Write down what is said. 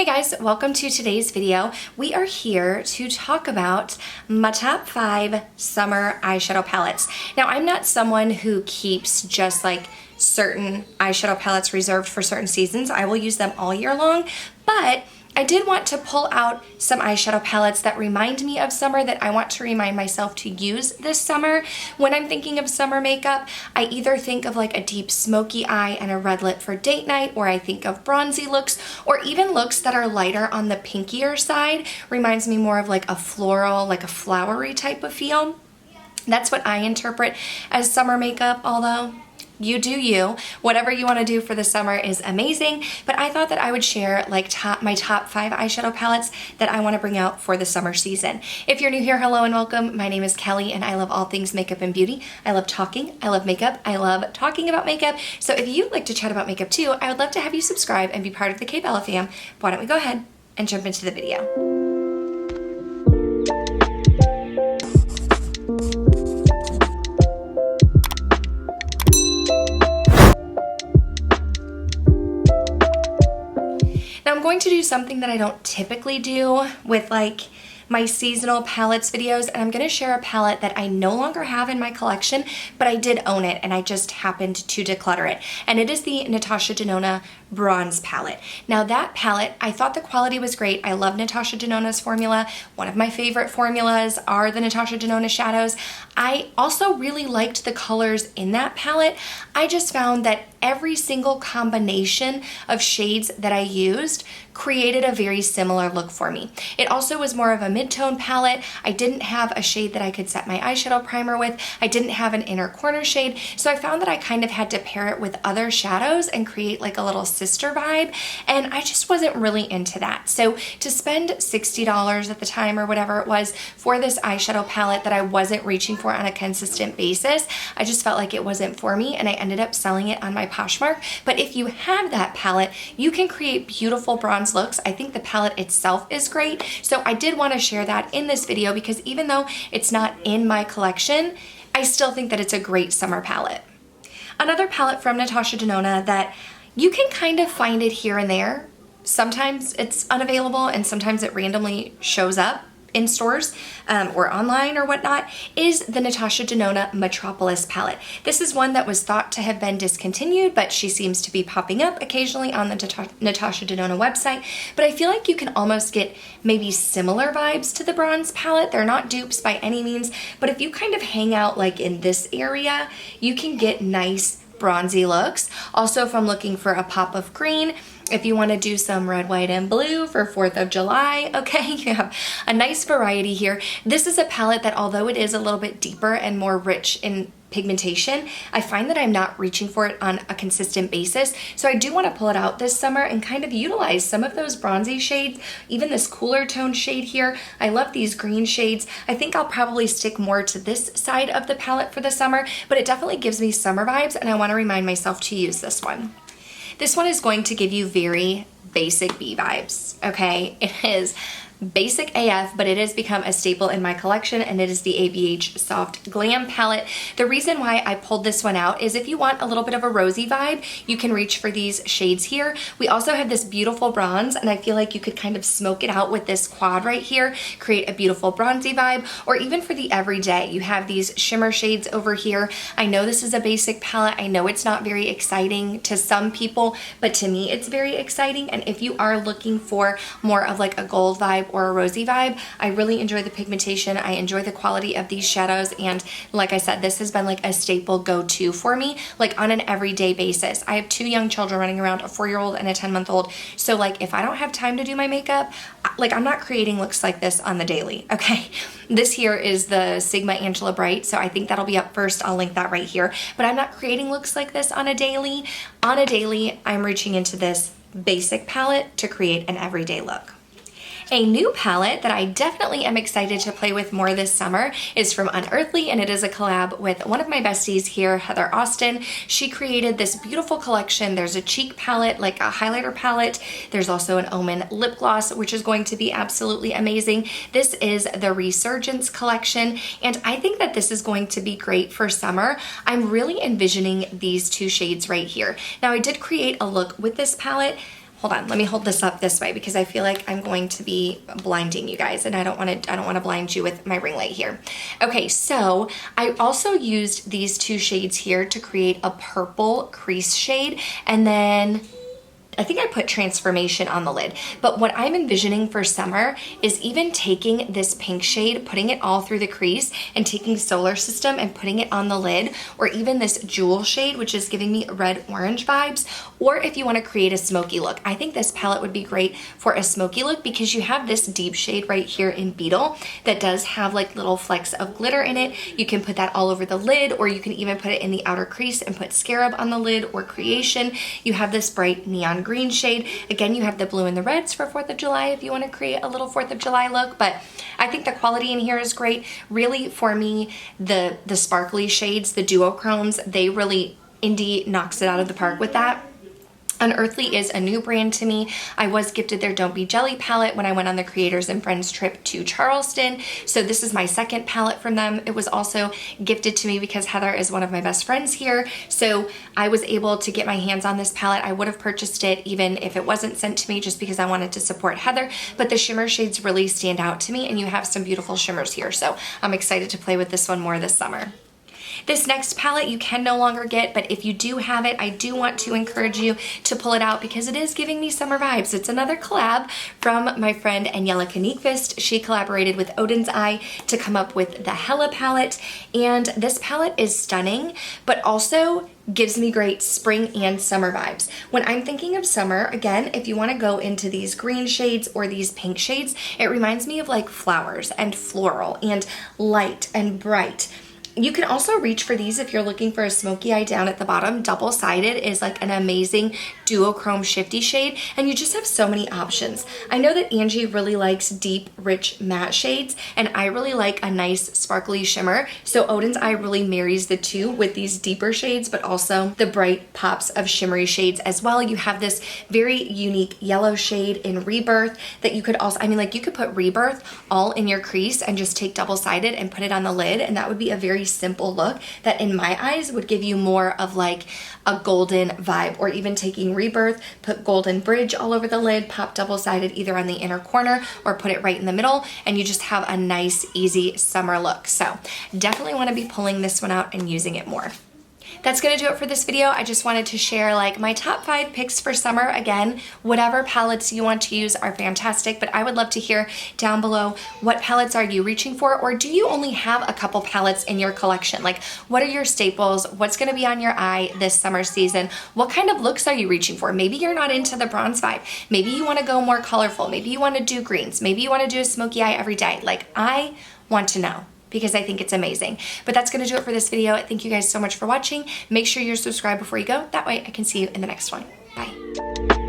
Hey guys, welcome to today's video. We are here to talk about my top 5 summer eyeshadow palettes. Now, I'm not someone who keeps just like certain eyeshadow palettes reserved for certain seasons. I will use them all year long, but I did want to pull out some eyeshadow palettes that remind me of summer that I want to remind myself to use this summer. When I'm thinking of summer makeup, I either think of like a deep smoky eye and a red lip for date night, or I think of bronzy looks, or even looks that are lighter on the pinkier side. Reminds me more of like a floral, like a flowery type of feel. That's what I interpret as summer makeup, although you do you. Whatever you want to do for the summer is amazing, but I thought that I would share like my top 5 eyeshadow palettes that I want to bring out for the summer season. If you're new here, hello and welcome. My name is Kelly and I love all things makeup and beauty. I love talking, I love makeup, I love talking about makeup. So if you'd like to chat about makeup too, I would love to have you subscribe and be part of the K-Bella fam. Why don't we go ahead and jump into the video. Now I'm going to do something that I don't typically do with like my seasonal palettes videos, and I'm going to share a palette that I no longer have in my collection, but I did own it and I just happened to declutter it. And it is the Natasha Denona Bronze palette. Now that palette, I thought the quality was great. I love Natasha Denona's formula. One of my favorite formulas are the Natasha Denona shadows. I also really liked the colors in that palette. I just found that every single combination of shades that I used created a very similar look for me. It also was more of a mid-tone palette. I didn't have a shade that I could set my eyeshadow primer with. I didn't have an inner corner shade, so I found that I kind of had to pair it with other shadows and create like a little sister vibe, and I just wasn't really into that. So to spend $60 at the time or whatever it was for this eyeshadow palette that I wasn't reaching for on a consistent basis, I just felt like it wasn't for me, and I ended up selling it on my Poshmark. But if you have that palette, you can create beautiful bronze looks. I think the palette itself is great, so I did want to share that in this video because even though it's not in my collection, I still think that it's a great summer palette. Another palette from Natasha Denona that you can kind of find it here and there. Sometimes it's unavailable and sometimes it randomly shows up in stores or online or whatnot, is the Natasha Denona Metropolis palette. This is one that was thought to have been discontinued, but she seems to be popping up occasionally on the Natasha Denona website. But I feel like you can almost get maybe similar vibes to the bronze palette. They're not dupes by any means, but if you kind of hang out like in this area, you can get nice bronzy looks. Also, if I'm looking for a pop of green, if you want to do some red, white, and blue for 4th of July, okay, you have a nice variety here. This is a palette that, although it is a little bit deeper and more rich in pigmentation, I find that I'm not reaching for it on a consistent basis. So I do want to pull it out this summer and kind of utilize some of those bronzy shades, even this cooler tone shade here. I love these green shades. I think I'll probably stick more to this side of the palette for the summer, but it definitely gives me summer vibes, and I want to remind myself to use this one. This one is going to give you very basic B vibes, okay? It is basic AF, but it has become a staple in my collection, and it is the ABH Soft Glam palette. The reason why I pulled this one out is if you want a little bit of a rosy vibe, you can reach for these shades here. We also have this beautiful bronze, and I feel like you could kind of smoke it out with this quad right here, create a beautiful bronzy vibe, or even for the everyday, you have these shimmer shades over here. I know this is a basic palette. I know it's not very exciting to some people, but to me, it's very exciting. And if you are looking for more of like a gold vibe or a rosy vibe, I really enjoy the pigmentation. I enjoy the quality of these shadows, and like I said, this has been like a staple go-to for me, like on an everyday basis. I have 2 young children running around, a 4-year-old and a 10-month-old, so like if I don't have time to do my makeup, like I'm not creating looks like this on the daily, okay? This here is the Sigma Angela Bright, so I think that'll be up first. I'll link that right here, but I'm not creating looks like this on a daily. On a daily, I'm reaching into this basic palette to create an everyday look. A new palette that I definitely am excited to play with more this summer is from Unearthly, and it is a collab with one of my besties here, Heather Austin. She created this beautiful collection. There's a cheek palette, like a highlighter palette. There's also an Omen lip gloss, which is going to be absolutely amazing. This is the Resurgence collection, and I think that this is going to be great for summer. I'm really envisioning these 2 shades right here. Now, I did create a look with this palette. hold on, let me hold this up this way because I feel like I'm going to be blinding you guys and I don't want to blind you with my ring light here. Okay, so I also used these two shades here to create a purple crease shade, and then I think I put Transformation on the lid, but what I'm envisioning for summer is even taking this pink shade, putting it all through the crease, and taking Solar System and putting it on the lid, or even this Jewel shade, which is giving me red-orange vibes, or if you want to create a smoky look. I think this palette would be great for a smoky look because you have this deep shade right here in Beetle that does have like little flecks of glitter in it. You can put that all over the lid, or you can even put it in the outer crease and put Scarab on the lid or Creation. You have this bright neon green shade. Again, you have the blue and the reds for 4th of July if you want to create a little 4th of July look, but I think the quality in here is great. Really, for me, the sparkly shades, the duochromes, they really, Indie knocks it out of the park with that. Unearthly is a new brand to me. I was gifted their Don't Be Jelly palette when I went on the Creators and Friends trip to Charleston. So this is my second palette from them. It was also gifted to me because Heather is one of my best friends here. So I was able to get my hands on this palette. I would have purchased it even if it wasn't sent to me just because I wanted to support Heather. But the shimmer shades really stand out to me, and you have some beautiful shimmers here. So I'm excited to play with this one more this summer. This next palette you can no longer get, but if you do have it, I do want to encourage you to pull it out because it is giving me summer vibes. It's another collab from my friend Angelica Nyqvist. She collaborated with Odens to come up with the Hela palette, and this palette is stunning, but also gives me great spring and summer vibes. When I'm thinking of summer, again, if you want to go into these green shades or these pink shades, it reminds me of like flowers and floral and light and bright. You can also reach for these if you're looking for a smoky eye down at the bottom. Double-sided is like an amazing duochrome shifty shade, and you just have so many options. I know that Angie really likes deep, rich matte shades, and I really like a nice sparkly shimmer. So Odens Eye really marries the two with these deeper shades, but also the bright pops of shimmery shades as well. You have this very unique yellow shade in Rebirth that you could also, I mean, like you could put Rebirth all in your crease and just take double-sided and put it on the lid, and that would be a very simple look that in my eyes would give you more of like a golden vibe. Or even taking Rebirth, put Golden Bridge all over the lid, pop double-sided either on the inner corner or put it right in the middle, and you just have a nice easy summer look. So definitely want to be pulling this one out and using it more. That's gonna do it for this video. I just wanted to share like my top 5 picks for summer. Again, whatever palettes you want to use are fantastic, but I would love to hear down below, what palettes are you reaching for, or do you only have a couple palettes in your collection? Like, what are your staples? What's gonna be on your eye this summer season? What kind of looks are you reaching for? Maybe you're not into the bronze vibe. Maybe you wanna go more colorful. Maybe you wanna do greens. Maybe you wanna do a smoky eye every day. Like, I want to know, because I think it's amazing. But that's gonna do it for this video. Thank you guys so much for watching. Make sure you're subscribed before you go. That way I can see you in the next one. Bye.